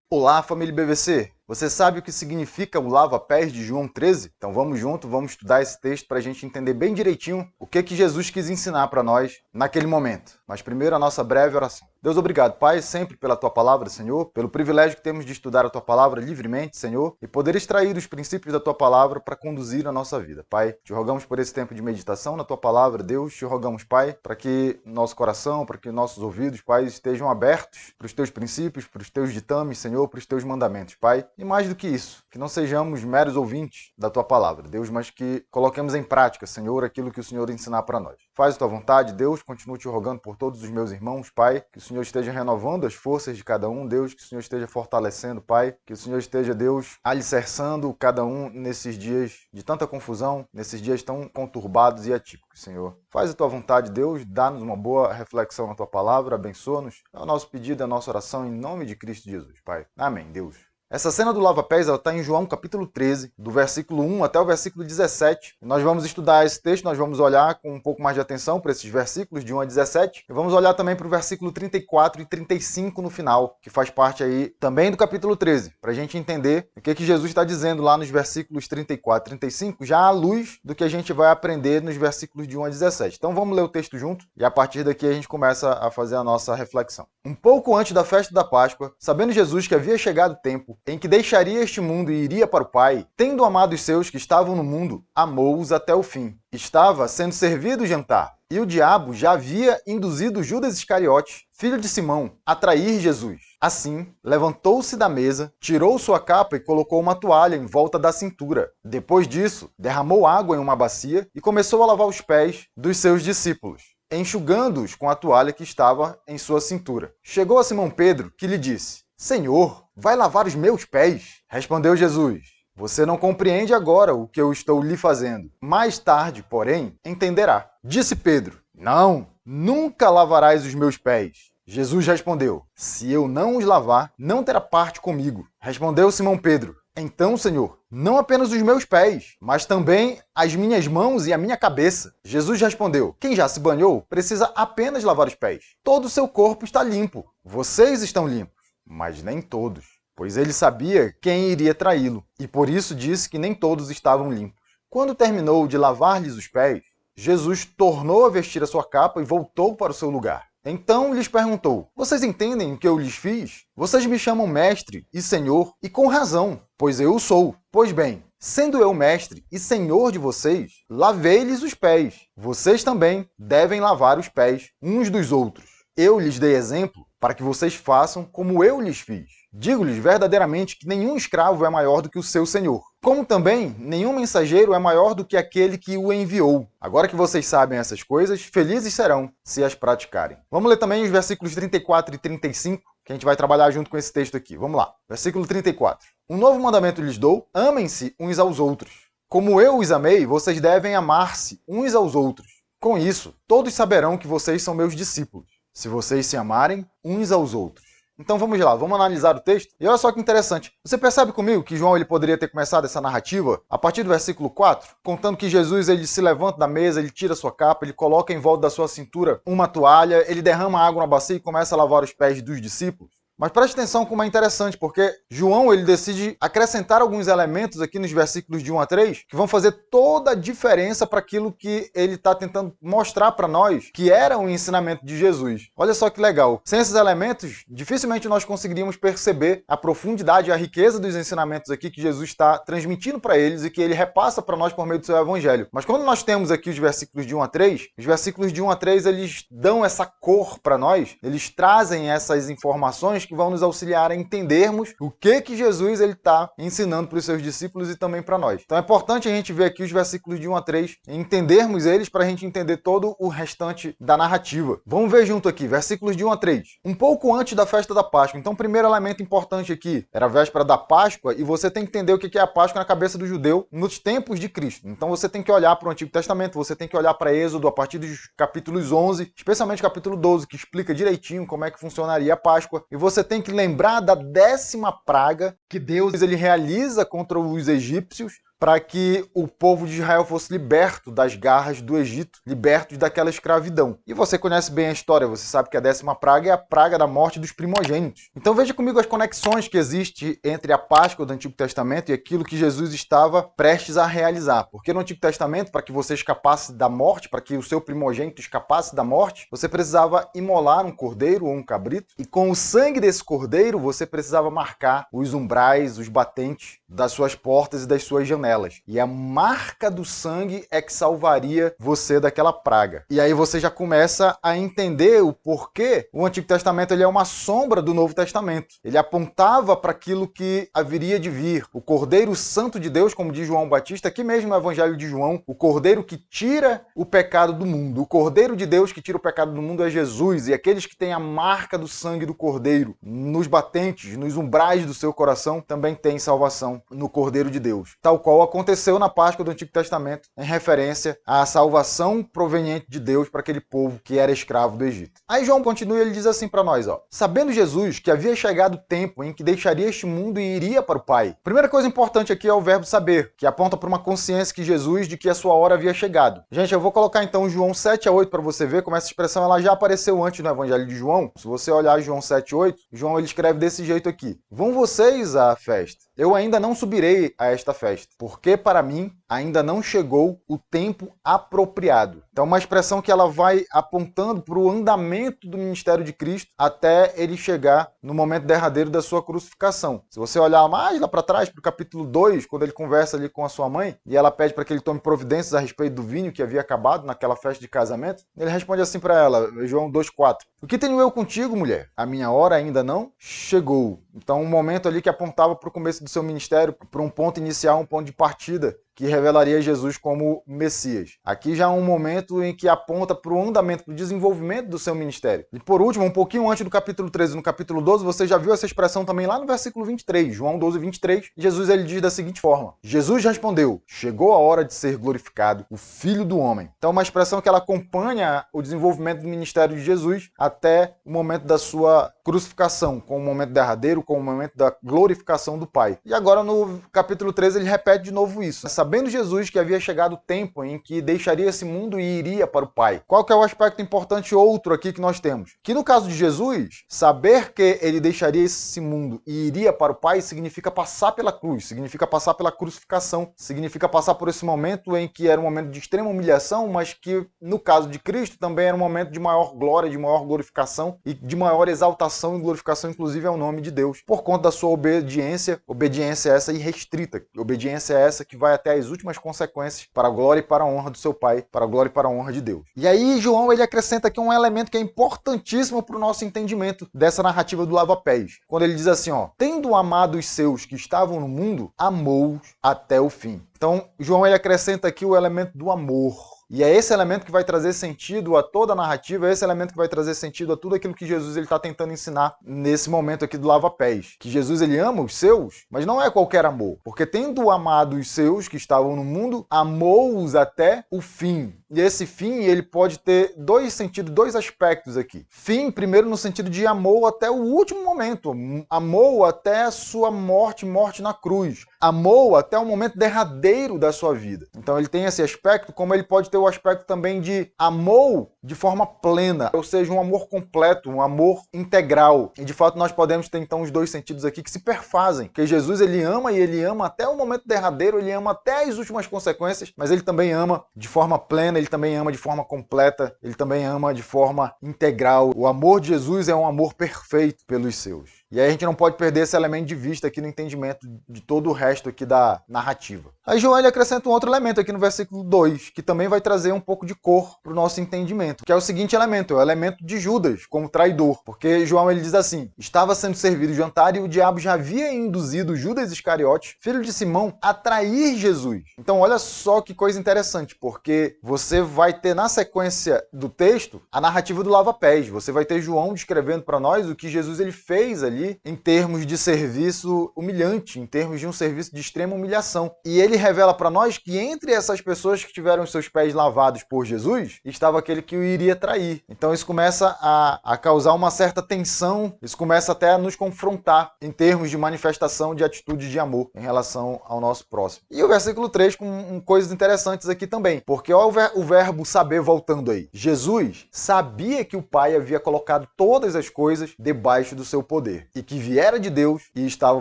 Olá, família BVC! Você sabe o que significa o lava-pés de João 13? Então vamos junto, vamos estudar esse texto para a gente entender bem direitinho o que Jesus quis ensinar para nós naquele momento. Mas primeiro a nossa breve oração. Deus, obrigado, Pai, sempre pela Tua Palavra, Senhor, pelo privilégio que temos de estudar a Tua Palavra livremente, Senhor, e poder extrair os princípios da Tua Palavra para conduzir a nossa vida. Pai, te rogamos por esse tempo de meditação na Tua Palavra, Deus, te rogamos, Pai, para que nosso coração, para que nossos ouvidos, Pai, estejam abertos para os Teus princípios, para os Teus ditames, Senhor, para os Teus mandamentos, Pai. E mais do que isso, que não sejamos meros ouvintes da Tua Palavra, Deus, mas que coloquemos em prática, Senhor, aquilo que o Senhor ensinar para nós. Faz a Tua vontade, Deus, continuo te rogando por todos os meus irmãos, Pai, que o Senhor esteja renovando as forças de cada um, Deus, que o Senhor esteja fortalecendo, Pai, que o Senhor esteja, Deus, alicerçando cada um nesses dias de tanta confusão, nesses dias tão conturbados e atípicos, Senhor. Faz a Tua vontade, Deus, dá-nos uma boa reflexão na Tua Palavra, abençoa-nos. É o nosso pedido, é a nossa oração, em nome de Cristo Jesus, Pai. Amém, Deus. Essa cena do lava-pés está em João capítulo 13, do versículo 1 até o versículo 17. Nós vamos estudar esse texto, nós vamos olhar com um pouco mais de atenção para esses versículos de 1 a 17. E vamos olhar também para o versículo 34 e 35 no final, que faz parte aí também do capítulo 13, para a gente entender o que Jesus está dizendo lá nos versículos 34 e 35, já à luz do que a gente vai aprender nos versículos de 1 a 17. Então vamos ler o texto junto e a partir daqui a gente começa a fazer a nossa reflexão. Um pouco antes da festa da Páscoa, sabendo Jesus que havia chegado o tempo em que deixaria este mundo e iria para o Pai, tendo amado os seus que estavam no mundo, amou-os até o fim. Estava sendo servido o jantar, e o diabo já havia induzido Judas Iscariotes, filho de Simão, a trair Jesus. Assim, levantou-se da mesa, tirou sua capa e colocou uma toalha em volta da cintura. Depois disso, derramou água em uma bacia e começou a lavar os pés dos seus discípulos, enxugando-os com a toalha que estava em sua cintura. Chegou a Simão Pedro, que lhe disse: Senhor, vai lavar os meus pés? Respondeu Jesus: Você não compreende agora o que eu estou lhe fazendo. Mais tarde, porém, entenderá. Disse Pedro: Não, nunca lavarás os meus pés. Jesus respondeu: Se eu não os lavar, não terá parte comigo. Respondeu Simão Pedro: Então, Senhor, não apenas os meus pés, mas também as minhas mãos e a minha cabeça. Jesus respondeu: Quem já se banhou precisa apenas lavar os pés. Todo o seu corpo está limpo. Vocês estão limpos, mas nem todos, pois ele sabia quem iria traí-lo, e por isso disse que nem todos estavam limpos. Quando terminou de lavar-lhes os pés, Jesus tornou a vestir a sua capa e voltou para o seu lugar. Então lhes perguntou: Vocês entendem o que eu lhes fiz? Vocês me chamam mestre e senhor, e com razão, pois eu o sou. Pois bem, sendo eu mestre e senhor de vocês, lavei-lhes os pés. Vocês também devem lavar os pés uns dos outros. Eu lhes dei exemplo para que vocês façam como eu lhes fiz. Digo-lhes verdadeiramente que nenhum escravo é maior do que o seu senhor, como também nenhum mensageiro é maior do que aquele que o enviou. Agora que vocês sabem essas coisas, felizes serão se as praticarem. Vamos ler também os versículos 34 e 35, que a gente vai trabalhar junto com esse texto aqui. Vamos lá. Versículo 34. Um novo mandamento lhes dou: amem-se uns aos outros. Como eu os amei, vocês devem amar-se uns aos outros. Com isso, todos saberão que vocês são meus discípulos, se vocês se amarem uns aos outros. Então vamos lá, vamos analisar o texto. E olha só que interessante. Você percebe comigo que João ele poderia ter começado essa narrativa a partir do versículo 4, contando que Jesus ele se levanta da mesa, ele tira sua capa, ele coloca em volta da sua cintura uma toalha, ele derrama água na bacia e começa a lavar os pés dos discípulos. Mas preste atenção como é interessante, porque João ele decide acrescentar alguns elementos aqui nos versículos de 1 a 3 que vão fazer toda a diferença para aquilo que ele está tentando mostrar para nós, que era o ensinamento de Jesus. Olha só que legal. Sem esses elementos, dificilmente nós conseguiríamos perceber a profundidade e a riqueza dos ensinamentos aqui que Jesus está transmitindo para eles e que ele repassa para nós por meio do seu evangelho. Mas quando nós temos aqui os versículos de 1 a 3, os versículos de 1 a 3 eles dão essa cor para nós, eles trazem essas informações que vão nos auxiliar a entendermos o que Jesus ele está ensinando para os seus discípulos e também para nós. Então é importante a gente ver aqui os versículos de 1 a 3 e entendermos eles para a gente entender todo o restante da narrativa. Vamos ver junto aqui, versículos de 1 a 3. Um pouco antes da festa da Páscoa. Então o primeiro elemento importante aqui era a véspera da Páscoa e você tem que entender o que é a Páscoa na cabeça do judeu nos tempos de Cristo. Então você tem que olhar para o Antigo Testamento, você tem que olhar para Êxodo a partir dos capítulos 11, especialmente capítulo 12, que explica direitinho como é que funcionaria a Páscoa. E você tem que lembrar da 10ª praga que Deus ele realiza contra os egípcios para que o povo de Israel fosse liberto das garras do Egito, liberto daquela escravidão. E você conhece bem a história, você sabe que a 10ª praga é a praga da morte dos primogênitos. Então veja comigo as conexões que existem entre a Páscoa do Antigo Testamento e aquilo que Jesus estava prestes a realizar. Porque no Antigo Testamento, para que você escapasse da morte, para que o seu primogênito escapasse da morte, você precisava imolar um cordeiro ou um cabrito, e com o sangue desse cordeiro você precisava marcar os umbrais, os batentes das suas portas e das suas janelas. E a marca do sangue é que salvaria você daquela praga. E aí você já começa a entender o porquê o Antigo Testamento ele é uma sombra do Novo Testamento. Ele apontava para aquilo que haveria de vir. O Cordeiro Santo de Deus, como diz João Batista, aqui mesmo no Evangelho de João, o Cordeiro que tira o pecado do mundo. O Cordeiro de Deus que tira o pecado do mundo é Jesus. E aqueles que têm a marca do sangue do Cordeiro nos batentes, nos umbrais do seu coração, também têm salvação no Cordeiro de Deus. Tal qual aconteceu na Páscoa do Antigo Testamento, em referência à salvação proveniente de Deus para aquele povo que era escravo do Egito. Aí João continua e ele diz assim para nós, sabendo Jesus que havia chegado o tempo em que deixaria este mundo e iria para o Pai. Primeira coisa importante aqui é o verbo saber, que aponta para uma consciência que Jesus de que a sua hora havia chegado. Gente, eu vou colocar então João 7:8 para você ver como essa expressão ela já apareceu antes no Evangelho de João. Se você olhar João 7:8, João ele escreve desse jeito aqui: vão vocês à festa. Eu ainda não subirei a esta festa, porque para mim ainda não chegou o tempo apropriado. Então, uma expressão que ela vai apontando para o andamento do ministério de Cristo até ele chegar no momento derradeiro da sua crucificação. Se você olhar mais lá para trás, para o capítulo 2, quando ele conversa ali com a sua mãe, e ela pede para que ele tome providências a respeito do vinho que havia acabado naquela festa de casamento, ele responde assim para ela, João 2:4. O que tenho eu contigo, mulher? A minha hora ainda não chegou. Então, um momento ali que apontava para o começo do seu ministério, para um ponto inicial, um ponto de partida, que revelaria Jesus como Messias. Aqui já é um momento em que aponta para o andamento, para o desenvolvimento do seu ministério. E por último, um pouquinho antes do capítulo 13, no capítulo 12, você já viu essa expressão também lá no versículo 23, João 12:23, Jesus ele diz da seguinte forma: Jesus respondeu, chegou a hora de ser glorificado o Filho do Homem. Então uma expressão que ela acompanha o desenvolvimento do ministério de Jesus até o momento da sua crucificação, com o momento derradeiro, com o momento da glorificação do Pai. E agora no capítulo 13 ele repete de novo isso. Sabendo Jesus que havia chegado o tempo em que deixaria esse mundo e iria para o Pai. Qual que é o aspecto importante outro aqui que nós temos? Que no caso de Jesus, saber que ele deixaria esse mundo e iria para o Pai significa passar pela cruz, significa passar pela crucificação, significa passar por esse momento em que era um momento de extrema humilhação, mas que no caso de Cristo também era um momento de maior glória, de maior glorificação e de maior exaltação e glorificação, inclusive ao nome de Deus, por conta da sua obediência essa irrestrita, obediência essa que vai até as últimas consequências para a glória e para a honra do seu Pai, para a glória e para a honra de Deus. E aí João ele acrescenta aqui um elemento que é importantíssimo para o nosso entendimento dessa narrativa do lava-pés. Quando ele diz assim, tendo amado os seus que estavam no mundo, amou-os até o fim. Então João ele acrescenta aqui o elemento do amor. E é esse elemento que vai trazer sentido a toda a narrativa, é esse elemento que vai trazer sentido a tudo aquilo que Jesus está tentando ensinar nesse momento aqui do lava-pés. Que Jesus ele ama os seus, mas não é qualquer amor. Porque tendo amado os seus que estavam no mundo, amou-os até o fim. E esse fim ele pode ter dois sentidos, dois aspectos aqui. Fim, primeiro no sentido de amou até o último momento. Amou até a sua morte na cruz. Amou até o momento derradeiro da sua vida. Então ele tem esse aspecto, como ele pode ter o aspecto também de amou de forma plena, ou seja, um amor completo, um amor integral. E de fato nós podemos ter então os dois sentidos aqui que se perfazem. Porque Jesus ele ama e ele ama até o momento derradeiro, ele ama até as últimas consequências, mas ele também ama de forma plena, ele também ama de forma completa, ele também ama de forma integral. O amor de Jesus é um amor perfeito pelos seus. E aí a gente não pode perder esse elemento de vista aqui no entendimento de todo o resto aqui da narrativa. Aí João ele acrescenta um outro elemento aqui no versículo 2, que também vai trazer um pouco de cor para o nosso entendimento, que é o seguinte elemento, é o elemento de Judas como traidor. Porque João ele diz assim, estava sendo servido o jantar e o diabo já havia induzido Judas Iscariotes, filho de Simão, a trair Jesus. Então olha só que coisa interessante, porque você vai ter na sequência do texto a narrativa do lava-pés. Você vai ter João descrevendo para nós o que Jesus ele fez ali ali em termos de serviço humilhante, em termos de um serviço de extrema humilhação. E ele revela para nós que entre essas pessoas que tiveram os seus pés lavados por Jesus, estava aquele que o iria trair. Então isso começa a causar uma certa tensão, isso começa até a nos confrontar em termos de manifestação de atitude de amor em relação ao nosso próximo. E o versículo 3 com coisas interessantes aqui também, porque olha o verbo saber voltando aí. Jesus sabia que o Pai havia colocado todas as coisas debaixo do seu poder e que viera de Deus e estava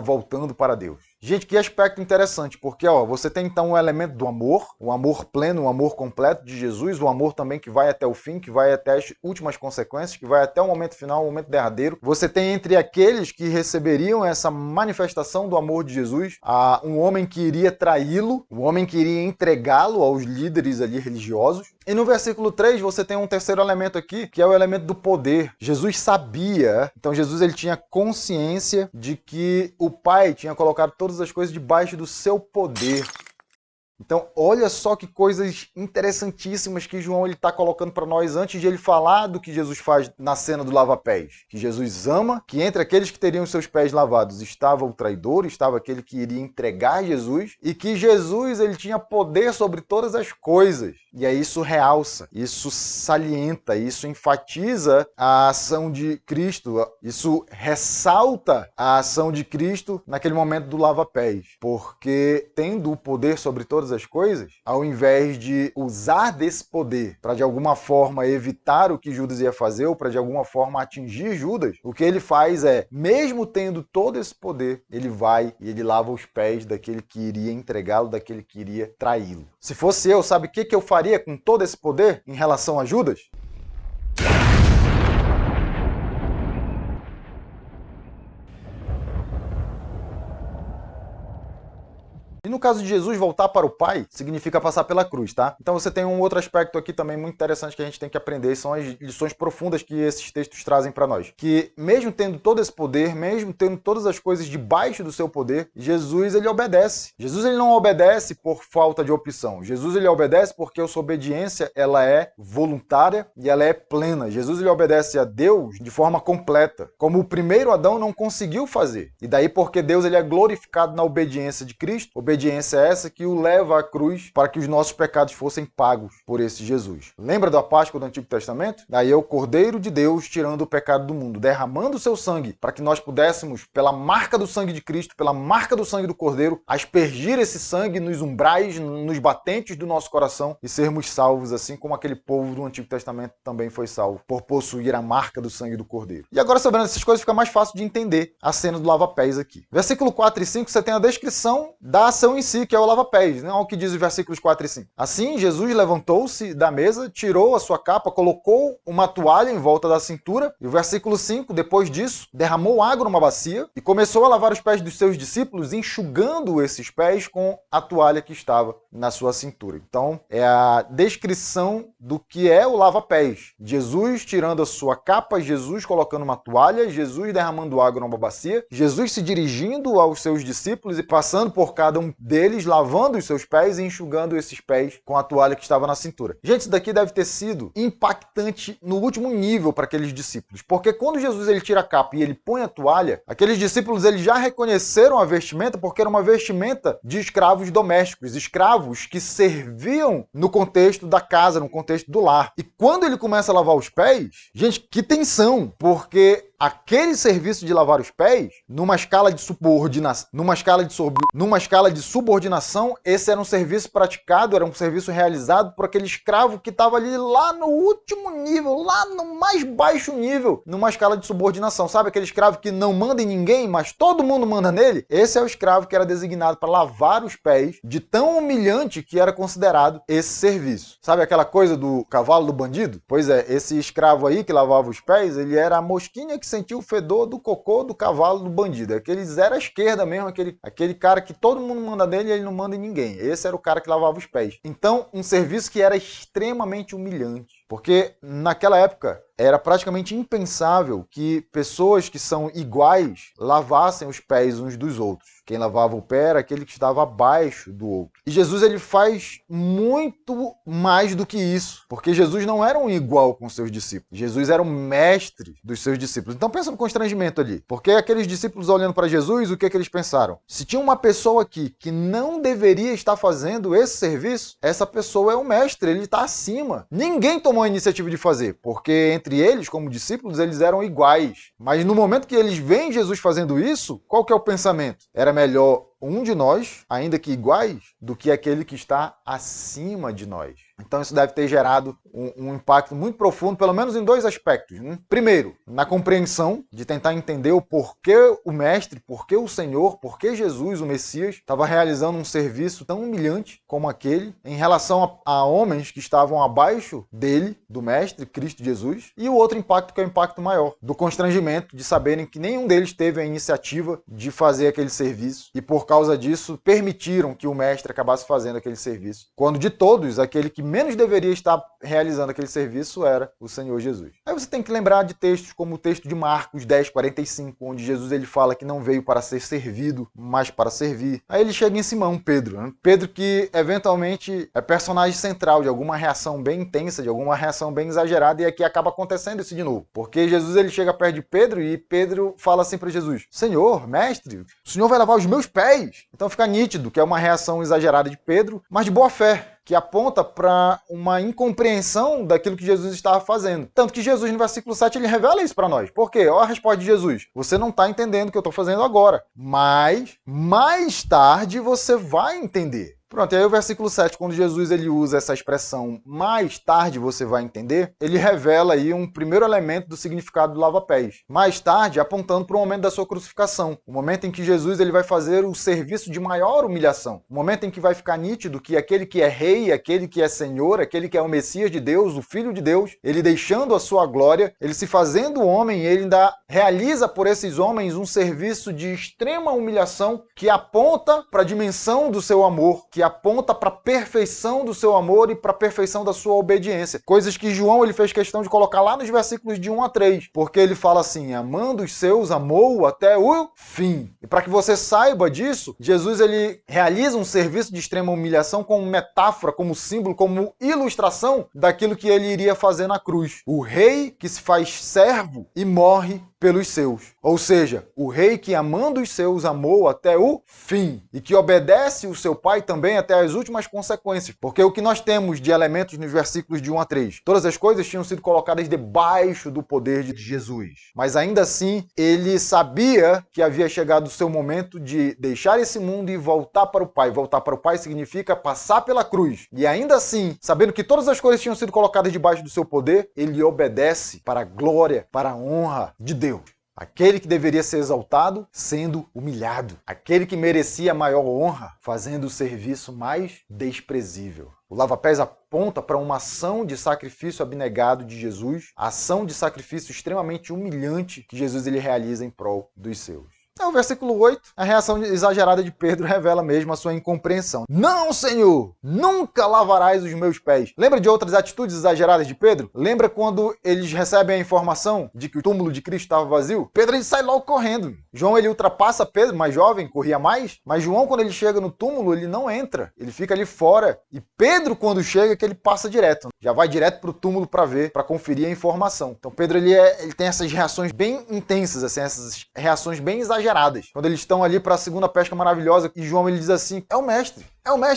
voltando para Deus. Gente, que aspecto interessante, porque você tem então o elemento do amor, o amor pleno, o amor completo de Jesus, o amor também que vai até o fim, que vai até as últimas consequências, que vai até o momento final, o momento derradeiro. Você tem entre aqueles que receberiam essa manifestação do amor de Jesus, um homem que iria traí-lo, um homem que iria entregá-lo aos líderes ali religiosos. E no versículo 3 você tem um terceiro elemento aqui, que é o elemento do poder. Jesus sabia, então Jesus ele tinha consciência de que o Pai tinha colocado todas as coisas debaixo do seu poder. Então, olha só que coisas interessantíssimas que João está colocando para nós antes de ele falar do que Jesus faz na cena do lava-pés. Que Jesus ama, que entre aqueles que teriam seus pés lavados estava o traidor, estava aquele que iria entregar Jesus, e que Jesus ele tinha poder sobre todas as coisas. E aí isso realça, isso salienta, isso enfatiza a ação de Cristo, isso ressalta a ação de Cristo naquele momento do lava-pés. Porque tendo o poder sobre todas as coisas, ao invés de usar desse poder para de alguma forma evitar o que Judas ia fazer ou para de alguma forma atingir Judas, o que ele faz é, mesmo tendo todo esse poder, ele vai e ele lava os pés daquele que iria entregá-lo, daquele que iria traí-lo. Se fosse eu, sabe o que eu faria com todo esse poder em relação a Judas? E no caso de Jesus, voltar para o Pai significa passar pela cruz, tá? Então você tem um outro aspecto aqui também muito interessante que a gente tem que aprender, são as lições profundas que esses textos trazem para nós. Que mesmo tendo todo esse poder, mesmo tendo todas as coisas debaixo do seu poder, Jesus ele obedece. Jesus ele não obedece por falta de opção. Jesus ele obedece porque a sua obediência ela é voluntária e ela é plena. Jesus ele obedece a Deus de forma completa, como o primeiro Adão não conseguiu fazer. E daí porque Deus ele é glorificado na obediência de Cristo, obediência essa que o leva à cruz para que os nossos pecados fossem pagos por esse Jesus. Lembra da Páscoa do Antigo Testamento? Daí é o Cordeiro de Deus tirando o pecado do mundo, derramando o seu sangue para que nós pudéssemos, pela marca do sangue de Cristo, pela marca do sangue do Cordeiro, aspergir esse sangue nos umbrais, nos batentes do nosso coração e sermos salvos, assim como aquele povo do Antigo Testamento também foi salvo, por possuir a marca do sangue do Cordeiro. E agora, sabendo essas coisas, fica mais fácil de entender a cena do lava-pés aqui. Versículo 4 e 5, você tem a descrição da ação em si, que é o lava-pés, né? Olha o que diz os versículos 4 e 5. Assim, Jesus levantou-se da mesa, tirou a sua capa, colocou uma toalha em volta da cintura, e o versículo 5, depois disso, derramou água numa bacia e começou a lavar os pés dos seus discípulos, enxugando esses pés com a toalha que estava na sua cintura. Então, é a descrição do que é o lava-pés. Jesus tirando a sua capa, Jesus colocando uma toalha, Jesus derramando água numa bacia, Jesus se dirigindo aos seus discípulos e passando por cada um deles, lavando os seus pés e enxugando esses pés com a toalha que estava na cintura. Gente, isso daqui deve ter sido impactante no último nível para aqueles discípulos, porque quando Jesus ele tira a capa e ele põe a toalha, aqueles discípulos eles já reconheceram a vestimenta porque era uma vestimenta de escravos domésticos, escravos que serviam no contexto da casa, no contexto do lar. E quando ele começa a lavar os pés, gente, que tensão, porque aquele serviço de lavar os pés, numa escala de subordinação, esse era um serviço praticado, era um serviço realizado por aquele escravo que estava ali lá no último nível, lá no mais baixo nível, numa escala de subordinação. Sabe aquele escravo que não manda em ninguém, mas todo mundo manda nele? Esse é o escravo que era designado para lavar os pés, de tão humilhante que era considerado esse serviço. Sabe aquela coisa do cavalo do bandido? Pois é, esse escravo aí que lavava os pés, ele era a mosquinha que sentiu o fedor do cocô do cavalo do bandido. Aquele zero à esquerda mesmo, aquele cara que todo mundo manda nele e ele não manda em ninguém. Esse era o cara que lavava os pés. Então, um serviço que era extremamente humilhante. Porque naquela época, era praticamente impensável que pessoas que são iguais lavassem os pés uns dos outros. Quem lavava o pé era aquele que estava abaixo do outro. E Jesus ele faz muito mais do que isso, porque Jesus não era um igual com seus discípulos. Jesus era o mestre dos seus discípulos. Então pensa no constrangimento ali, porque aqueles discípulos olhando para Jesus, o que eles pensaram? Se tinha uma pessoa aqui que não deveria estar fazendo esse serviço, essa pessoa é o mestre, ele está acima. Ninguém tomou a iniciativa de fazer, porque entre eles, como discípulos, eles eram iguais. Mas no momento que eles veem Jesus fazendo isso, qual que é o pensamento? Era melhor um de nós, ainda que iguais, do que aquele que está acima de nós. Então isso deve ter gerado um impacto muito profundo, pelo menos em dois aspectos. Primeiro, na compreensão de tentar entender o porquê o Mestre, porquê o Senhor, porquê Jesus, o Messias, estava realizando um serviço tão humilhante como aquele, em relação a homens que estavam abaixo dele, do Mestre, Cristo Jesus. E o outro impacto, que é o impacto maior, do constrangimento de saberem que nenhum deles teve a iniciativa de fazer aquele serviço e por causa disso permitiram que o Mestre acabasse fazendo aquele serviço, quando de todos, aquele que menos deveria estar realizando aquele serviço era o Senhor Jesus. Aí você tem que lembrar de textos como o texto de Marcos 10:45, onde Jesus ele fala que não veio para ser servido, mas para servir. Aí ele chega em Simão, Pedro. Pedro que eventualmente é personagem central de alguma reação bem intensa, de alguma reação bem exagerada, e aqui acaba acontecendo isso de novo. Porque Jesus ele chega perto de Pedro e Pedro fala assim para Jesus: Senhor, mestre, o Senhor vai lavar os meus pés. Então fica nítido que é uma reação exagerada de Pedro, mas de boa fé, que aponta para uma incompreensão daquilo que Jesus estava fazendo. Tanto que Jesus, no versículo 7, ele revela isso para nós. Por quê? Olha a resposta de Jesus. Você não está entendendo o que eu estou fazendo agora, mas mais tarde você vai entender. Pronto, e aí o versículo 7, quando Jesus ele usa essa expressão mais tarde você vai entender, ele revela aí um primeiro elemento do significado do lava-pés. Mais tarde, apontando para o momento da sua crucificação, o momento em que Jesus ele vai fazer o serviço de maior humilhação, o momento em que vai ficar nítido que aquele que é rei, aquele que é senhor, aquele que é o Messias de Deus, o Filho de Deus, ele deixando a sua glória, ele se fazendo homem, ele ainda realiza por esses homens um serviço de extrema humilhação que aponta para a dimensão do seu amor, que aponta para a perfeição do seu amor e para a perfeição da sua obediência. Coisas que João ele fez questão de colocar lá nos versículos de 1 a 3, porque ele fala assim, amando os seus, amou-o até o fim. E para que você saiba disso, Jesus ele realiza um serviço de extrema humilhação como metáfora, como símbolo, como ilustração daquilo que ele iria fazer na cruz. O rei que se faz servo e morre pelos seus. Ou seja, o rei que amando os seus amou até o fim e que obedece o seu pai também até as últimas consequências. Porque o que nós temos de elementos nos versículos de 1 a 3, todas as coisas tinham sido colocadas debaixo do poder de Jesus. Mas ainda assim, ele sabia que havia chegado o seu momento de deixar esse mundo e voltar para o Pai. Voltar para o Pai significa passar pela cruz. E ainda assim, sabendo que todas as coisas tinham sido colocadas debaixo do seu poder, ele obedece para a glória, para a honra de Deus. Aquele que deveria ser exaltado, sendo humilhado. Aquele que merecia maior honra, fazendo o serviço mais desprezível. O lava-pés aponta para uma ação de sacrifício abnegado de Jesus, ação de sacrifício extremamente humilhante que Jesus ele realiza em prol dos seus. No versículo 8, a reação exagerada de Pedro revela mesmo a sua incompreensão. Não, Senhor, nunca lavarás os meus pés. Lembra de outras atitudes exageradas de Pedro? Lembra quando eles recebem a informação de que o túmulo de Cristo estava vazio? Pedro ele sai logo correndo. João ele ultrapassa Pedro, mais jovem, corria mais, mas João quando ele chega no túmulo, ele não entra, ele fica ali fora. E Pedro quando chega, que ele passa direto. Já vai direto para o túmulo para ver, para conferir a informação. Então Pedro ele tem essas reações bem intensas, assim, essas reações bem exageradas. Quando eles estão ali para a segunda pesca maravilhosa e João ele diz assim, é o mestre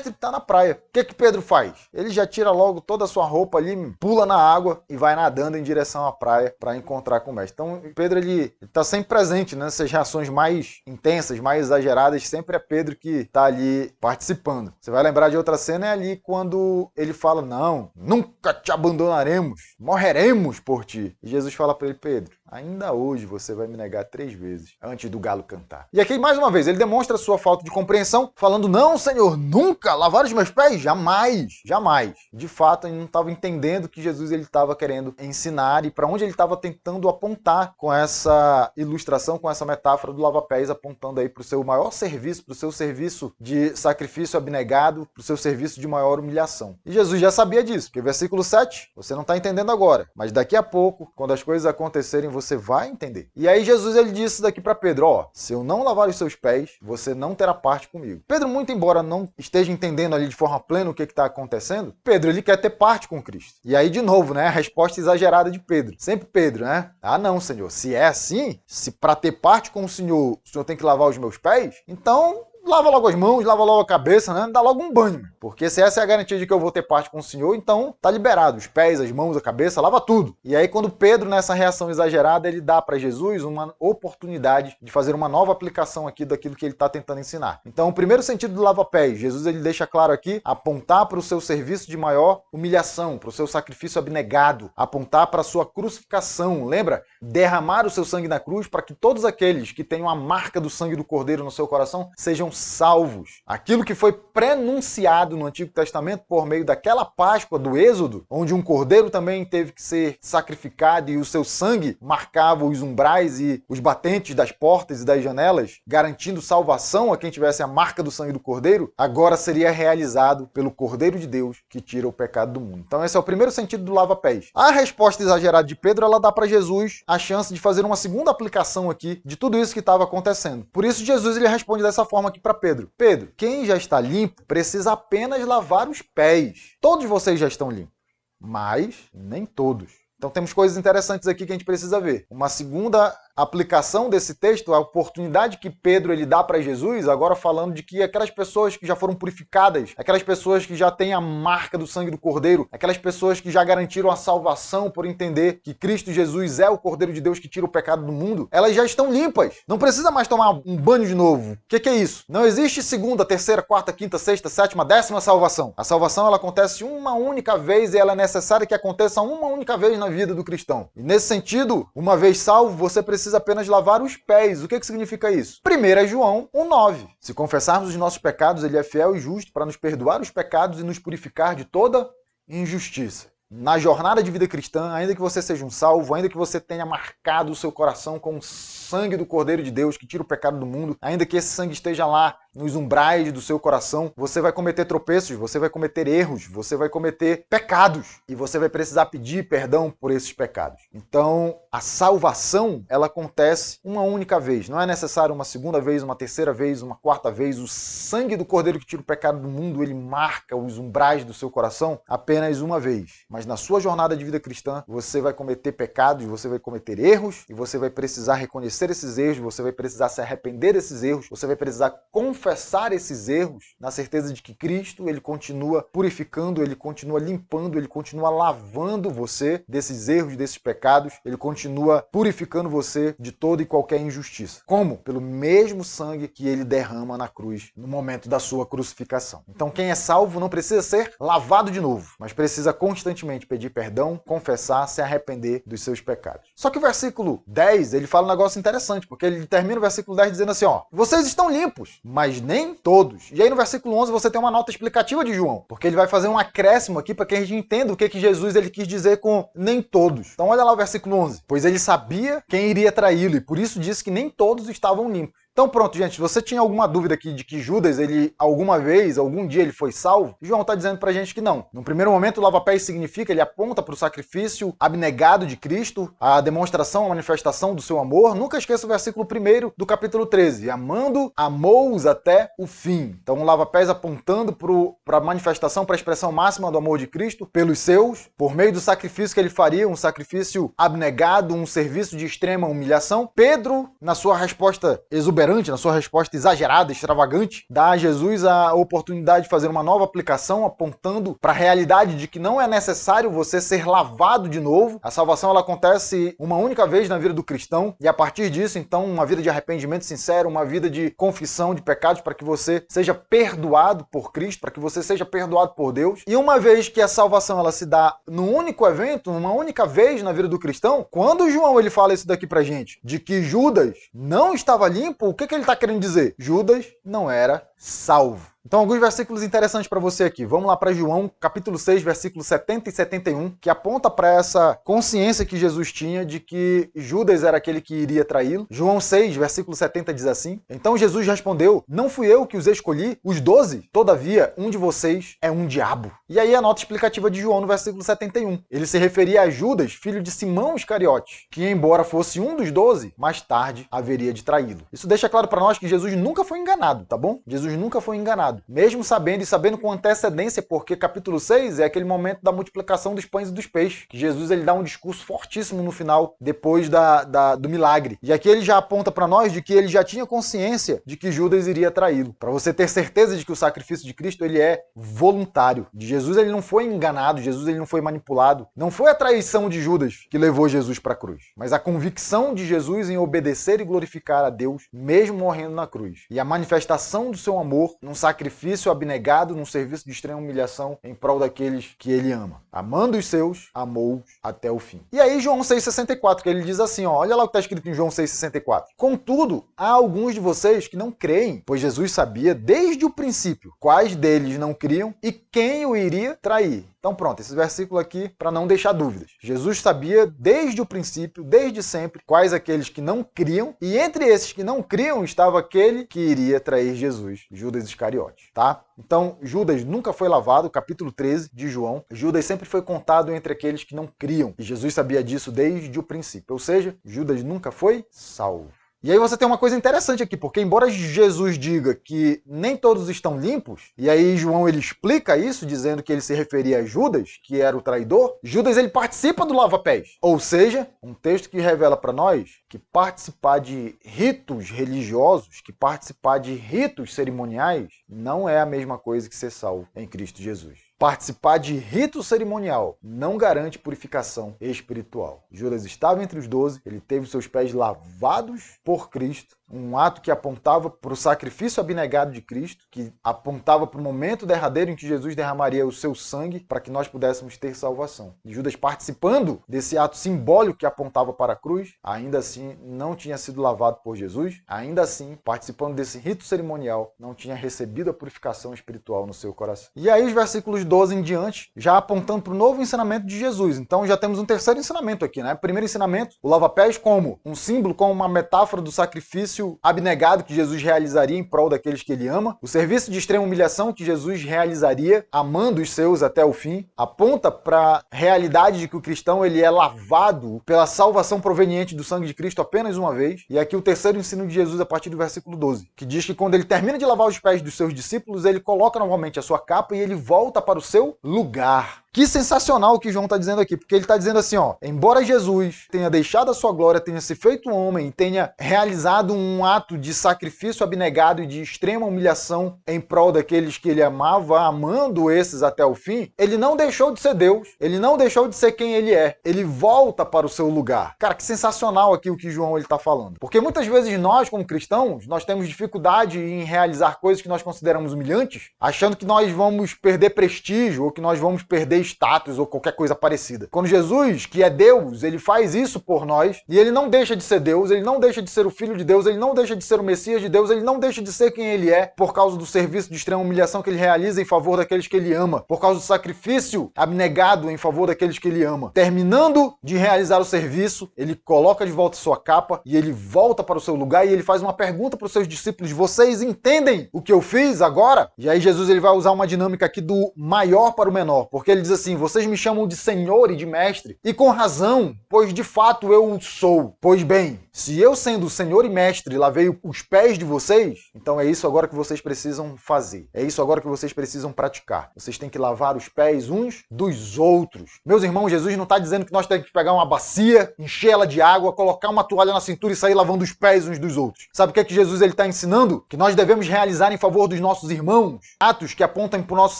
que está na praia. O que Pedro faz? Ele já tira logo toda a sua roupa ali, pula na água e vai nadando em direção à praia para encontrar com o mestre. Então Pedro ele está sempre presente nessas reações mais intensas, mais exageradas, sempre é Pedro que está ali participando. Você vai lembrar de outra cena, é ali quando ele fala, não, nunca te abandonaremos, morreremos por ti. E Jesus fala para ele, Pedro, ainda hoje você vai me negar 3 vezes antes do galo cantar. E aqui, mais uma vez, ele demonstra a sua falta de compreensão, falando, não, Senhor, nunca nunca lavar os meus pés? Jamais, jamais. De fato, ele não estava entendendo o que Jesus ele estava querendo ensinar e para onde ele estava tentando apontar com essa ilustração, com essa metáfora do lava-pés, apontando aí para o seu maior serviço, para o seu serviço de sacrifício abnegado, para o seu serviço de maior humilhação. E Jesus já sabia disso, porque versículo 7, você não está entendendo agora, mas daqui a pouco, quando as coisas acontecerem, você vai entender. E aí Jesus ele disse daqui para Pedro, ó, se eu não lavar os seus pés, você não terá parte comigo. Pedro, muito embora não esteja entendendo ali de forma plena o que está acontecendo, Pedro ele quer ter parte com Cristo. E aí de novo, né, a resposta exagerada de Pedro. Sempre Pedro, né? Ah não, Senhor, se é assim, se para ter parte com o Senhor tem que lavar os meus pés, então lava logo as mãos, lava logo a cabeça, né? Dá logo um banho. Porque se essa é a garantia de que eu vou ter parte com o Senhor, então tá liberado. Os pés, as mãos, a cabeça, lava tudo. E aí quando Pedro, nessa reação exagerada, ele dá para Jesus uma oportunidade de fazer uma nova aplicação aqui daquilo que ele está tentando ensinar. Então o primeiro sentido do lava-pés, Jesus ele deixa claro aqui, apontar para o seu serviço de maior humilhação, para o seu sacrifício abnegado, apontar para a sua crucificação. Lembra? Derramar o seu sangue na cruz para que todos aqueles que tenham a marca do sangue do Cordeiro no seu coração sejam salvos. Aquilo que foi prenunciado no Antigo Testamento por meio daquela Páscoa do Êxodo, onde um cordeiro também teve que ser sacrificado e o seu sangue marcava os umbrais e os batentes das portas e das janelas, garantindo salvação a quem tivesse a marca do sangue do cordeiro, agora seria realizado pelo Cordeiro de Deus que tira o pecado do mundo. Então esse é o primeiro sentido do lava-pés. A resposta exagerada de Pedro, ela dá para Jesus a chance de fazer uma segunda aplicação aqui de tudo isso que estava acontecendo. Por isso Jesus ele responde dessa forma aqui para Pedro. Pedro, quem já está limpo precisa apenas lavar os pés. Todos vocês já estão limpos, mas nem todos. Então temos coisas interessantes aqui que a gente precisa ver. Uma segunda aplicação desse texto, a oportunidade que Pedro ele dá para Jesus, agora falando de que aquelas pessoas que já foram purificadas, aquelas pessoas que já têm a marca do sangue do Cordeiro, aquelas pessoas que já garantiram a salvação por entender que Cristo Jesus é o Cordeiro de Deus que tira o pecado do mundo, elas já estão limpas. Não precisa mais tomar um banho de novo. O que é isso? Não existe segunda, terceira, quarta, quinta, sexta, sétima, décima salvação. A salvação ela acontece uma única vez e ela é necessária que aconteça uma única vez na vida do cristão. E nesse sentido, uma vez salvo, você precisa apenas lavar os pés. O que significa isso? 1 João 1,9. Se confessarmos os nossos pecados, ele é fiel e justo para nos perdoar os pecados e nos purificar de toda injustiça. Na jornada de vida cristã, ainda que você seja um salvo, ainda que você tenha marcado o seu coração com o sangue do Cordeiro de Deus que tira o pecado do mundo, ainda que esse sangue esteja lá nos umbrais do seu coração, você vai cometer tropeços, você vai cometer erros, você vai cometer pecados e você vai precisar pedir perdão por esses pecados. Então, a salvação, ela acontece uma única vez. Não é necessário uma segunda vez, uma terceira vez, uma quarta vez. O sangue do Cordeiro que tira o pecado do mundo, ele marca os umbrais do seu coração apenas uma vez. Mas na sua jornada de vida cristã, você vai cometer pecados, você vai cometer erros e você vai precisar reconhecer esses erros, você vai precisar se arrepender desses erros, você vai precisar confessar esses erros na certeza de que Cristo, ele continua purificando, ele continua limpando, ele continua lavando você desses erros, desses pecados, ele continua purificando você de toda e qualquer injustiça. Como? Pelo mesmo sangue que ele derrama na cruz no momento da sua crucificação. Então quem é salvo não precisa ser lavado de novo, mas precisa constantemente pedir perdão, confessar, se arrepender dos seus pecados. Só que o versículo 10, ele fala um negócio interessante, porque ele termina o versículo 10 dizendo assim, ó, vocês estão limpos, mas nem todos. E aí no versículo 11 você tem uma nota explicativa de João, porque ele vai fazer um acréscimo aqui para que a gente entenda o que Jesus ele quis dizer com nem todos. Então olha lá o versículo 11. Pois ele sabia quem iria traí-lo e por isso disse que nem todos estavam limpos. Então pronto, gente, se você tinha alguma dúvida aqui de que Judas, ele alguma vez, algum dia ele foi salvo, João está dizendo pra gente que não. No primeiro momento, o lava-pés significa, ele aponta para o sacrifício abnegado de Cristo, a demonstração, a manifestação do seu amor. Nunca esqueça o versículo 1 do capítulo 13. Amando, amou-os até o fim. Então o lava-pés apontando para a manifestação, para a expressão máxima do amor de Cristo pelos seus, por meio do sacrifício que ele faria, um sacrifício abnegado, um serviço de extrema humilhação. Pedro, na sua resposta exuberante, na sua resposta exagerada, extravagante, dá a Jesus a oportunidade de fazer uma nova aplicação, apontando para a realidade de que não é necessário você ser lavado de novo. A salvação ela acontece uma única vez na vida do cristão e a partir disso, então, uma vida de arrependimento sincero, uma vida de confissão de pecados para que você seja perdoado por Cristo, para que você seja perdoado por Deus. E uma vez que a salvação ela se dá num único evento, uma única vez na vida do cristão, quando João ele fala isso daqui pra gente, de que Judas não estava limpo, o que ele está querendo dizer? Judas não era salvo. Então, alguns versículos interessantes para você aqui. Vamos lá para João, capítulo 6, versículos 70 e 71, que aponta para essa consciência que Jesus tinha de que Judas era aquele que iria traí-lo. João 6, versículo 70 diz assim: Então Jesus respondeu: Não fui eu que os escolhi, os 12? Todavia, um de vocês é um diabo. E aí a nota explicativa de João no versículo 71. Ele se referia a Judas, filho de Simão Iscariote, que embora fosse um dos 12, mais tarde haveria de traí-lo. Isso deixa claro para nós que Jesus nunca foi enganado, tá bom? Jesus nunca foi enganado. Mesmo sabendo com antecedência, porque capítulo 6 é aquele momento da multiplicação dos pães e dos peixes, que Jesus ele dá um discurso fortíssimo no final, depois do milagre. E aqui ele já aponta para nós de que ele já tinha consciência de que Judas iria traí-lo. Para você ter certeza de que o sacrifício de Cristo ele é voluntário. De Jesus ele não foi enganado, Jesus ele não foi manipulado. Não foi a traição de Judas que levou Jesus para a cruz, mas a convicção de Jesus em obedecer e glorificar a Deus, mesmo morrendo na cruz. E a manifestação do seu amor num sacrifício abnegado, num serviço de extrema humilhação em prol daqueles que ele ama. Amando os seus, amou-os até o fim. E aí João 6,64, que ele diz assim, ó, olha lá o que está escrito em João 6,64. Contudo, há alguns de vocês que não creem, pois Jesus sabia desde o princípio quais deles não criam e quem o iria trair. Então pronto, esse versículo aqui para não deixar dúvidas. Jesus sabia desde o princípio, desde sempre, quais aqueles que não criam, e entre esses que não criam estava aquele que iria trair Jesus, Judas Iscariote, tá? Então Judas nunca foi lavado, capítulo 13 de João. Judas sempre foi contado entre aqueles que não criam, e Jesus sabia disso desde o princípio, ou seja, Judas nunca foi salvo. E aí você tem uma coisa interessante aqui, porque embora Jesus diga que nem todos estão limpos, e aí João ele explica isso, dizendo que ele se referia a Judas, que era o traidor, Judas ele participa do lava-pés. Ou seja, um texto que revela para nós que participar de ritos religiosos, que participar de ritos cerimoniais, não é a mesma coisa que ser salvo em Cristo Jesus. Participar de rito cerimonial não garante purificação espiritual. Judas estava entre os 12, ele teve seus pés lavados por Cristo, um ato que apontava para o sacrifício abnegado de Cristo, que apontava para o momento derradeiro em que Jesus derramaria o seu sangue para que nós pudéssemos ter salvação. E Judas, participando desse ato simbólico que apontava para a cruz, ainda assim não tinha sido lavado por Jesus, ainda assim, participando desse rito cerimonial, não tinha recebido a purificação espiritual no seu coração. E aí os versículos 12 em diante, já apontando para o novo ensinamento de Jesus. Então já temos um terceiro ensinamento aqui, né? Primeiro ensinamento, o lava-pés como um símbolo, como uma metáfora do sacrifício abnegado que Jesus realizaria em prol daqueles que ele ama. O serviço de extrema humilhação que Jesus realizaria, amando os seus até o fim, aponta para a realidade de que o cristão ele é lavado pela salvação proveniente do sangue de Cristo apenas uma vez. E aqui o terceiro ensino de Jesus a partir do versículo 12, que diz que quando ele termina de lavar os pés dos seus discípulos, ele coloca novamente a sua capa e ele volta para o seu lugar. Que sensacional o que João está dizendo aqui, porque ele está dizendo assim, ó, embora Jesus tenha deixado a sua glória, tenha se feito homem e tenha realizado um ato de sacrifício abnegado e de extrema humilhação em prol daqueles que ele amava, amando esses até o fim, ele não deixou de ser Deus, ele não deixou de ser quem ele é, ele volta para o seu lugar. Cara, que sensacional aqui o que João está falando, porque muitas vezes nós, como cristãos, nós temos dificuldade em realizar coisas que nós consideramos humilhantes, achando que nós vamos perder prestígio ou que nós vamos perder status ou qualquer coisa parecida. Quando Jesus, que é Deus, ele faz isso por nós e ele não deixa de ser Deus, ele não deixa de ser o Filho de Deus, ele não deixa de ser o Messias de Deus, ele não deixa de ser quem ele é por causa do serviço de extrema humilhação que ele realiza em favor daqueles que ele ama, por causa do sacrifício abnegado em favor daqueles que ele ama. Terminando de realizar o serviço, ele coloca de volta sua capa e ele volta para o seu lugar e ele faz uma pergunta para os seus discípulos: vocês entendem o que eu fiz agora? E aí Jesus ele vai usar uma dinâmica aqui do maior para o menor, porque ele diz assim: vocês me chamam de Senhor e de Mestre, e com razão, pois de fato eu o sou. Pois bem, se eu sendo Senhor e Mestre lavei os pés de vocês, então é isso agora que vocês precisam fazer. É isso agora que vocês precisam praticar. Vocês têm que lavar os pés uns dos outros. Meus irmãos, Jesus não está dizendo que nós temos que pegar uma bacia, encher ela de água, colocar uma toalha na cintura e sair lavando os pés uns dos outros. Sabe o que é que Jesus está ensinando? Que nós devemos realizar em favor dos nossos irmãos atos que apontam para o nosso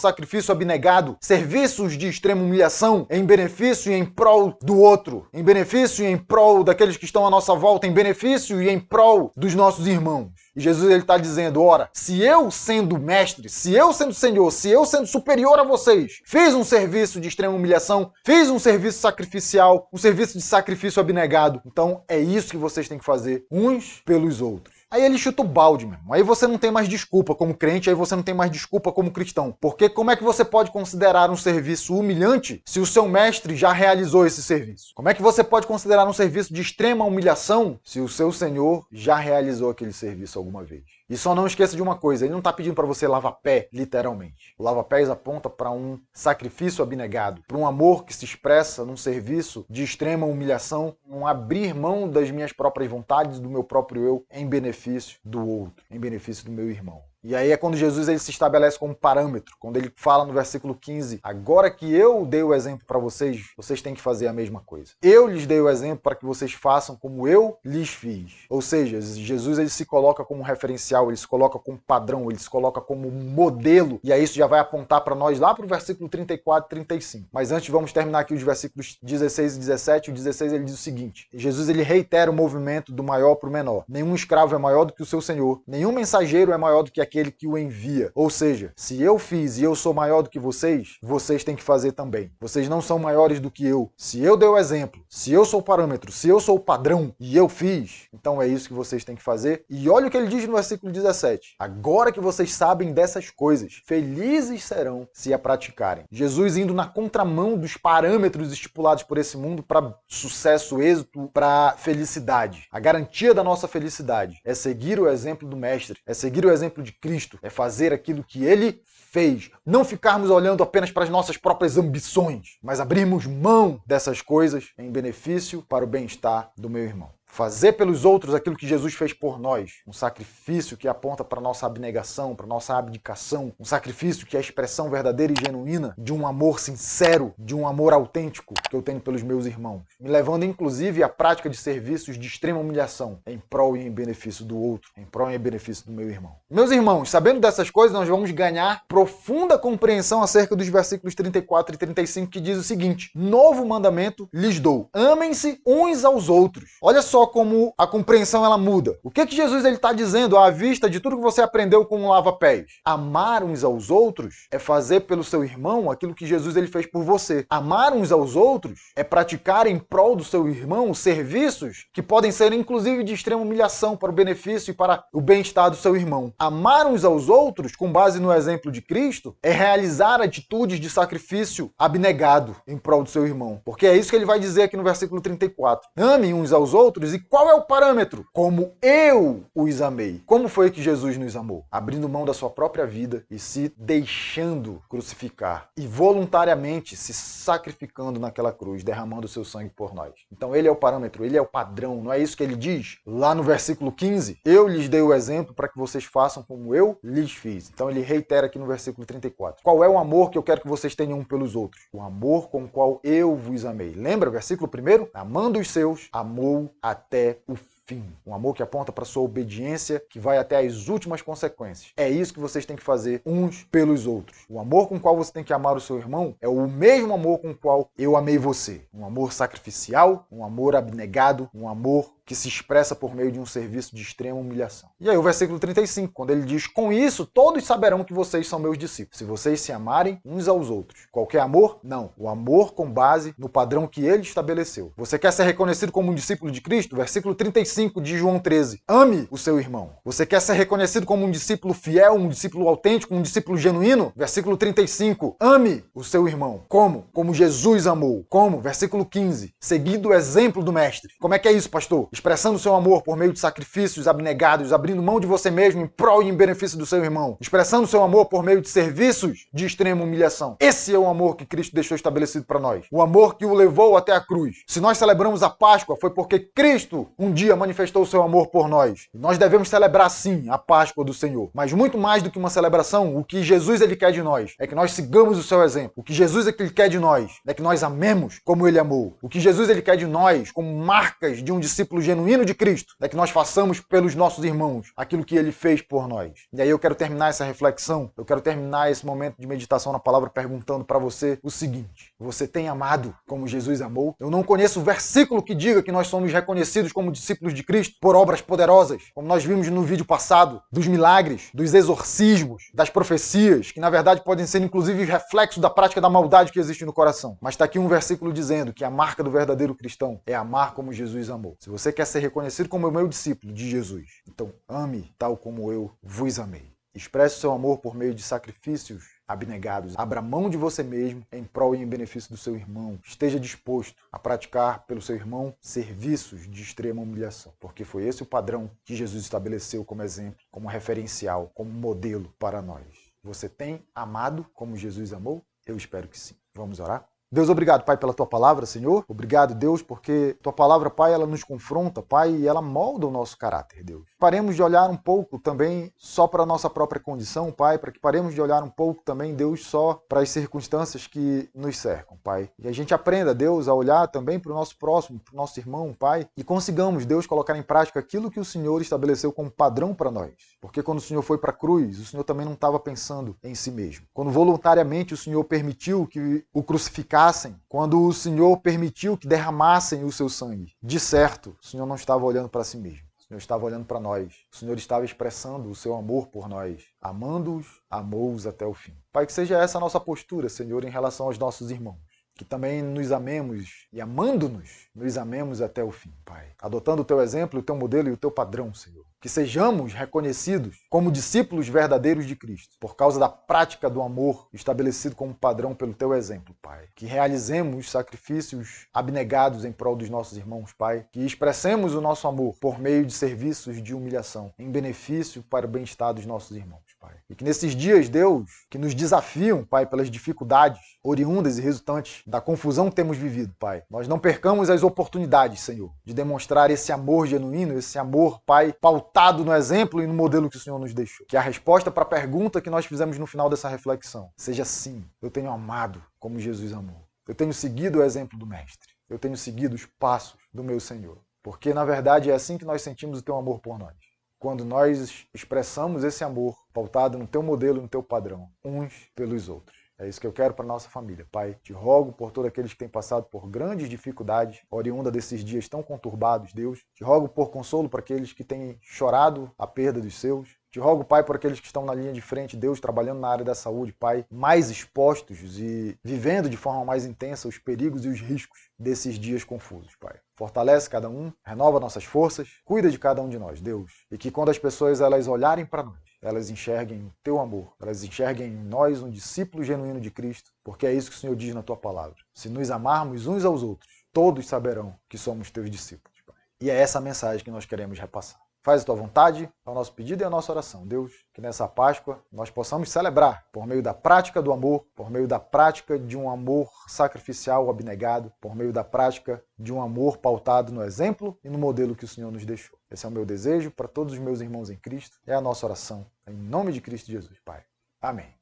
sacrifício abnegado, serviços de extrema humilhação em benefício e em prol do outro, em benefício e em prol daqueles que estão à nossa volta, em benefício e em prol dos nossos irmãos. E Jesus ele está dizendo: ora, se eu sendo mestre, se eu sendo Senhor, se eu sendo superior a vocês, fiz um serviço de extrema humilhação, fiz um serviço sacrificial, um serviço de sacrifício abnegado, então é isso que vocês têm que fazer uns pelos outros. Aí ele chuta o balde, meu irmão. Aí você não tem mais desculpa como crente, aí você não tem mais desculpa como cristão. Porque como é que você pode considerar um serviço humilhante se o seu mestre já realizou esse serviço? Como é que você pode considerar um serviço de extrema humilhação se o seu Senhor já realizou aquele serviço alguma vez? E só não esqueça de uma coisa, ele não está pedindo para você lavar pé, literalmente. O lava-pés aponta para um sacrifício abnegado, para um amor que se expressa num serviço de extrema humilhação, um abrir mão das minhas próprias vontades, do meu próprio eu, em benefício do outro, em benefício do meu irmão. E aí é quando Jesus ele se estabelece como parâmetro, quando ele fala no versículo 15, agora que eu dei o exemplo para vocês, vocês têm que fazer a mesma coisa. Eu lhes dei o exemplo para que vocês façam como eu lhes fiz. Ou seja, Jesus ele se coloca como referencial, ele se coloca como padrão, ele se coloca como modelo, e aí isso já vai apontar para nós lá para o versículo 34 e 35. Mas antes vamos terminar aqui os versículos 16 e 17. O 16 ele diz o seguinte, Jesus ele reitera o movimento do maior para o menor. Nenhum escravo é maior do que o seu senhor, nenhum mensageiro é maior do que aquele que o envia. Ou seja, se eu fiz e eu sou maior do que vocês, vocês têm que fazer também. Vocês não são maiores do que eu. Se eu dei o exemplo, se eu sou o parâmetro, se eu sou o padrão e eu fiz, então é isso que vocês têm que fazer. E olha o que ele diz no versículo 17. Agora que vocês sabem dessas coisas, felizes serão se a praticarem. Jesus indo na contramão dos parâmetros estipulados por esse mundo para sucesso, êxito, para felicidade. A garantia da nossa felicidade é seguir o exemplo do Mestre, é seguir o exemplo de Cristo, é fazer aquilo que ele fez. Não ficarmos olhando apenas para as nossas próprias ambições, mas abrirmos mão dessas coisas em benefício para o bem-estar do meu irmão. Fazer pelos outros aquilo que Jesus fez por nós. Um sacrifício que aponta para a nossa abnegação, para a nossa abdicação. Um sacrifício que é a expressão verdadeira e genuína de um amor sincero, de um amor autêntico que eu tenho pelos meus irmãos. Me levando, inclusive, à prática de serviços de extrema humilhação, em prol e em benefício do outro, em prol e em benefício do meu irmão. Meus irmãos, sabendo dessas coisas, nós vamos ganhar profunda compreensão acerca dos versículos 34 e 35, que diz o seguinte: novo mandamento lhes dou, amem-se uns aos outros. Olha só como a compreensão ela muda. O que Jesus está dizendo à vista de tudo que você aprendeu com o lava-pés? Amar uns aos outros é fazer pelo seu irmão aquilo que Jesus ele fez por você. Amar uns aos outros é praticar em prol do seu irmão serviços que podem ser inclusive de extrema humilhação para o benefício e para o bem-estar do seu irmão. Amar uns aos outros, com base no exemplo de Cristo, é realizar atitudes de sacrifício abnegado em prol do seu irmão. Porque é isso que ele vai dizer aqui no versículo 34. Amem uns aos outros. E qual é o parâmetro? Como eu os amei. Como foi que Jesus nos amou? Abrindo mão da sua própria vida e se deixando crucificar. E voluntariamente se sacrificando naquela cruz, derramando o seu sangue por nós. Então ele é o parâmetro, ele é o padrão. Não é isso que ele diz? Lá no versículo 15, eu lhes dei o exemplo para que vocês façam como eu lhes fiz. Então ele reitera aqui no versículo 34. Qual é o amor que eu quero que vocês tenham um pelos outros? O amor com o qual eu vos amei. Lembra o versículo 1? Amando os seus, amou até o fim. Um amor que aponta para sua obediência, que vai até as últimas consequências. É isso que vocês têm que fazer uns pelos outros. O amor com o qual você tem que amar o seu irmão é o mesmo amor com o qual eu amei você. Um amor sacrificial, um amor abnegado, um amor que se expressa por meio de um serviço de extrema humilhação. E aí o versículo 35, quando ele diz: com isso todos saberão que vocês são meus discípulos, se vocês se amarem uns aos outros. Qualquer amor? Não. O amor com base no padrão que ele estabeleceu. Você quer ser reconhecido como um discípulo de Cristo? Versículo 35 de João 13. Ame o seu irmão. Você quer ser reconhecido como um discípulo fiel, um discípulo autêntico, um discípulo genuíno? Versículo 35. Ame o seu irmão. Como? Como Jesus amou. Como? Versículo 15. Seguindo o exemplo do Mestre. Como é que é isso, pastor? Expressando seu amor por meio de sacrifícios abnegados, abrindo mão de você mesmo em prol e em benefício do seu irmão. Expressando seu amor por meio de serviços de extrema humilhação. Esse é o amor que Cristo deixou estabelecido para nós. O amor que o levou até a cruz. Se nós celebramos a Páscoa, foi porque Cristo um dia manifestou o seu amor por nós. E nós devemos celebrar sim a Páscoa do Senhor. Mas muito mais do que uma celebração, o que Jesus ele quer de nós é que nós sigamos o seu exemplo. O que Jesus ele quer de nós é que nós amemos como ele amou. O que Jesus ele quer de nós, como marcas de um discípulo genuíno de Cristo, é que nós façamos pelos nossos irmãos aquilo que ele fez por nós. E aí eu quero terminar essa reflexão, eu quero terminar esse momento de meditação na palavra perguntando para você o seguinte: você tem amado como Jesus amou? Eu não conheço versículo que diga que nós somos reconhecidos como discípulos de Cristo por obras poderosas, como nós vimos no vídeo passado, dos milagres, dos exorcismos, das profecias, que na verdade podem ser inclusive reflexo da prática da maldade que existe no coração. Mas está aqui um versículo dizendo que a marca do verdadeiro cristão é amar como Jesus amou. Se você quer ser reconhecido como o meu discípulo de Jesus, então Então ame tal como eu vos amei. Expresse o seu amor por meio de sacrifícios abnegados. Abra mão de você mesmo em prol e em benefício do seu irmão. Esteja disposto a praticar pelo seu irmão serviços de extrema humilhação, porque foi esse o padrão que Jesus estabeleceu como exemplo, como referencial, como modelo para nós. Você tem amado como Jesus amou? Eu espero que sim. Vamos orar? Deus, obrigado, Pai, pela Tua palavra, Senhor. Obrigado, Deus, porque Tua palavra, Pai, ela nos confronta, Pai, e ela molda o nosso caráter, Deus. Paremos de olhar um pouco também só para a nossa própria condição, Pai, para que paremos de olhar um pouco também, Deus, só para as circunstâncias que nos cercam, Pai. E a gente aprenda, Deus, a olhar também para o nosso próximo, para o nosso irmão, Pai, e consigamos, Deus, colocar em prática aquilo que o Senhor estabeleceu como padrão para nós. Porque quando o Senhor foi para a cruz, o Senhor também não estava pensando em si mesmo. Quando voluntariamente o Senhor permitiu que o crucificassem, quando o Senhor permitiu que derramassem o seu sangue, de certo, o Senhor não estava olhando para si mesmo. O Senhor estava olhando para nós. O Senhor estava expressando o seu amor por nós. Amando-os, amou-os até o fim. Pai, que seja essa a nossa postura, Senhor, em relação aos nossos irmãos. Que também nos amemos e amando-nos, nos amemos até o fim, Pai. Adotando o Teu exemplo, o Teu modelo e o Teu padrão, Senhor. Que sejamos reconhecidos como discípulos verdadeiros de Cristo, por causa da prática do amor estabelecido como padrão pelo Teu exemplo, Pai. Que realizemos sacrifícios abnegados em prol dos nossos irmãos, Pai. Que expressemos o nosso amor por meio de serviços de humilhação, em benefício para o bem-estar dos nossos irmãos, Pai. E que nesses dias, Deus, que nos desafiam, Pai, pelas dificuldades oriundas e resultantes da confusão que temos vivido, Pai, nós não percamos as oportunidades, Senhor, de demonstrar esse amor genuíno, esse amor, Pai, pautado no exemplo e no modelo que o Senhor nos deixou. Que a resposta para a pergunta que nós fizemos no final dessa reflexão seja sim, eu tenho amado como Jesus amou. Eu tenho seguido o exemplo do Mestre. Eu tenho seguido os passos do meu Senhor. Porque, na verdade, é assim que nós sentimos o Teu amor por nós. Quando nós expressamos esse amor pautado no Teu modelo e no Teu padrão, uns pelos outros. É isso que eu quero para a nossa família. Pai, te rogo por todos aqueles que têm passado por grandes dificuldades, oriunda desses dias tão conturbados, Deus. Te rogo por consolo para aqueles que têm chorado a perda dos seus. Te rogo, Pai, por aqueles que estão na linha de frente, Deus, trabalhando na área da saúde, Pai, mais expostos e vivendo de forma mais intensa os perigos e os riscos desses dias confusos, Pai. Fortalece cada um, renova nossas forças, cuida de cada um de nós, Deus. E que quando as pessoas elas olharem para nós, elas enxerguem o Teu amor, elas enxerguem em nós um discípulo genuíno de Cristo, porque é isso que o Senhor diz na Tua palavra. Se nos amarmos uns aos outros, todos saberão que somos Teus discípulos, Pai. E é essa a mensagem que nós queremos repassar. Faz a Tua vontade, é o nosso pedido e a nossa oração. Deus, que nessa Páscoa nós possamos celebrar por meio da prática do amor, por meio da prática de um amor sacrificial abnegado, por meio da prática de um amor pautado no exemplo e no modelo que o Senhor nos deixou. Esse é o meu desejo para todos os meus irmãos em Cristo. É a nossa oração. Em nome de Cristo Jesus, Pai. Amém.